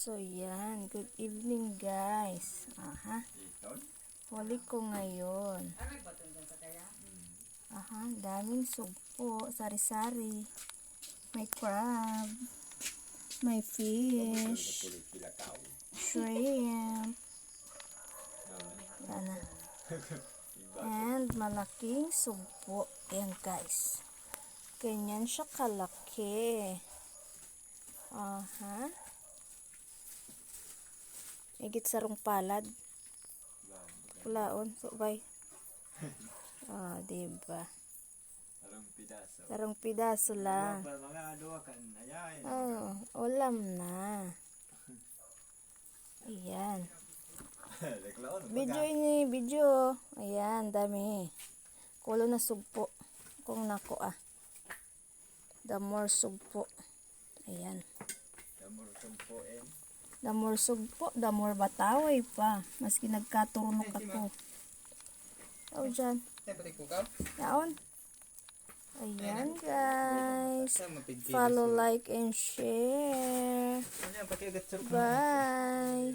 So, yan. Good evening, guys. Aha. Huli ko ngayon. Aha, daming sugpo. Sari-sari. May crab. May fish. Shrimp. Yan. And malaking sugpo. Ayan, guys. Ganyan siya kalaki. Aha. Higit sarong palad. Pulaon. Subay. Diba? Sarong pidaso lang. Ulam na. Ayan. Video ini, video. Ayan, dami. Kulo na sugpo. Kung nako The more sugpo. Ayan. The more sugpo, the more bataway pa. Maski nagkaturunok ako. Oh, dyan. Yaon. Ayan, guys. Follow, like, and share. Bye.